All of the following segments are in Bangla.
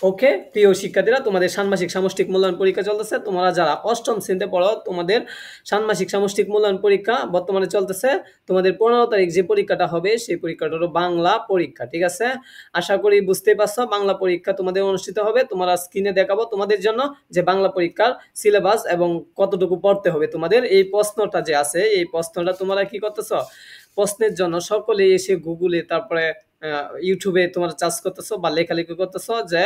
ওকে প্রিয় শিক্ষার্থীরা, তোমাদের ষান্মাসিক সামষ্টিক মূল্যায়ন পরীক্ষা চলতেছে। তোমরা যারা অষ্টম শ্রেণীতে পড়ো, তোমাদের ষান্মাসিক সামষ্টিক মূল্যায়ন পরীক্ষা বর্তমানে চলতেছে। তোমাদের 15 তারিখ যে পরীক্ষাটা হবে সেই পরীক্ষাটা হলো বাংলা পরীক্ষা, ঠিক আছে? আশা করি বুঝতেই পারছো বাংলা পরীক্ষা তোমাদের অনুষ্ঠিত হবে। তোমরা স্ক্রিনে দেখাবো তোমাদের জন্য যে বাংলা পরীক্ষার সিলেবাস এবং কতটুকু পড়তে হবে তোমাদের। এই প্রশ্নটা যে আছে, এই প্রশ্নটা তোমরা কি করতেছো? প্রশ্নের জন্য সকলে এসে গুগলে, তারপরে ইউটিউবে তোমরা চার্জ করতেছো বা লেখালেখি করতেছো যে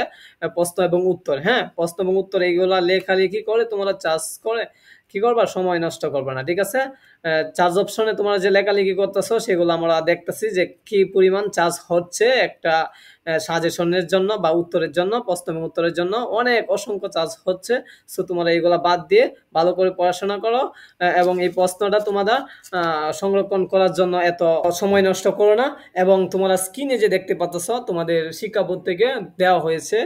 প্রশ্ন এবং উত্তর। হ্যাঁ, প্রশ্ন এবং উত্তর এইগুলা লেখালেখি করে তোমরা চার্জ করে কি করবা, সময় নষ্ট করবা না, ঠিক আছে? চার্জ অপশনে তোমরা যে লেখালেখি করতেছো সেগুলো আমরা দেখতেছি যে কি পরিমাণ চার্জ হচ্ছে একটা সাজেশনের জন্য বা উত্তরের জন্য, প্রশ্ন এবং উত্তরের জন্য অনেক অসংখ্য চার্জ হচ্ছে। সো তোমরা এইগুলা বাদ দিয়ে ভালো করে পড়াশোনা করো এবং এই প্রশ্নটা তোমরা সংরক্ষণ করার জন্য এত সময় নষ্ট করো না। এবং তোমরা স্ক্রিনে যে দেখতে পাচ্ছ তোমাদের শিক্ষা বোর্ড থেকে দেওয়া হয়েছে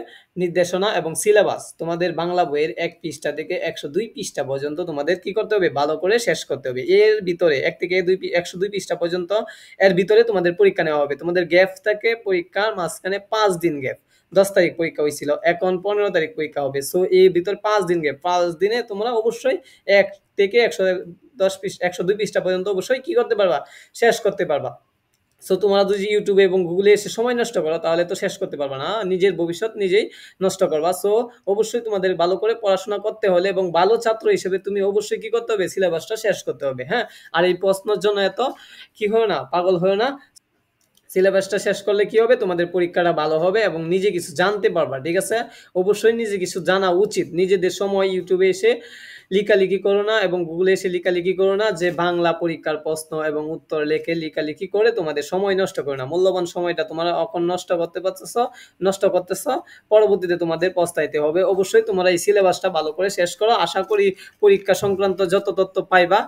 নির্দেশনা এবং সিলেবাস। তোমাদের বাংলা বইয়ের 1 পৃষ্ঠা থেকে 102 পৃষ্ঠা পর্যন্ত তোমাদের কি করতে হবে, ভালো করে শেষ করতে হবে। এর ভিতরে 1 থেকে 102 পৃষ্ঠা পর্যন্ত এর ভিতরে তোমাদের পরীক্ষা নেওয়া হবে। তোমাদের গ্যাপ থাকে পরীক্ষার মাঝখানে 5 দিন গ্যাপ। 10 তারিখ পরীক্ষা হয়েছিল, এখন 15 তারিখ পরীক্ষা হবে। সো এই ভিতর 5 দিন গ্যাপ, 5 দিনে তোমরা অবশ্যই 1 থেকে 110 পৃষ্ঠা 102 পৃষ্ঠা পর্যন্ত অবশ্যই কি করতে পারবা, শেষ করতে পারবা। সো তোমরা যদি ইউটিউবে এবং গুগলে এসে সময় নষ্ট করো তাহলে তো শেষ করতে পারবা না, নিজের ভবিষ্যৎ নিজেই নষ্ট করবা। সো অবশ্যই তোমাদের ভালো করে পড়াশোনা করতে হলে এবং ভালো ছাত্র হিসেবে তুমি অবশ্যই কি করতে হবে, সিলেবাসটা শেষ করতে হবে। হ্যাঁ, আর এই প্রশ্নের জন্য এত কি হয় না, পাগল হয় না। সিলেবাসটা শেষ করলে কি হবে, তোমাদের পরীক্ষাটা ভালো হবে এবং নিজে কিছু জানতে পারবা, ঠিক আছে? অবশ্যই নিজে কিছু জানা উচিত। নিজেদের সময় ইউটিউবে এসে লেখালেখি করো না এবং গুগলে এসে লেখালেখি করো না যে বাংলা পরীক্ষার প্রশ্ন এবং উত্তর লেখে লেখালেখি করে তোমাদের সময় নষ্ট করো না। মূল্যবান সময়টা তোমরা এখন নষ্ট করতেছ, পরবর্তীতে তোমাদের পস্তাইতে হবে। অবশ্যই তোমরা এই সিলেবাসটা ভালো করে শেষ করো। আশা করি পরীক্ষা সংক্রান্ত যত তথ্য পাইবা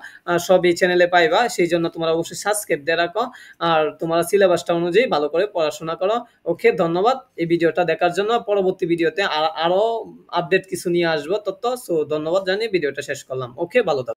সব এই চ্যানেলে পাইবা। সেই জন্য তোমরা অবশ্যই সাবস্ক্রাইব দিয়ে রাখো আর তোমরা সিলেবাসটা অনুযায়ী ভালো করে পড়াশোনা করো। ওকে, ধন্যবাদ এই ভিডিওটা দেখার জন্য। পরবর্তী ভিডিওতে আরো আপডেট কিছু নিয়ে আসবো তথ্য। সো ধন্যবাদ জানিয়ে ভিডিওটা শেষ করলাম। ওকে, ভালো থাকো।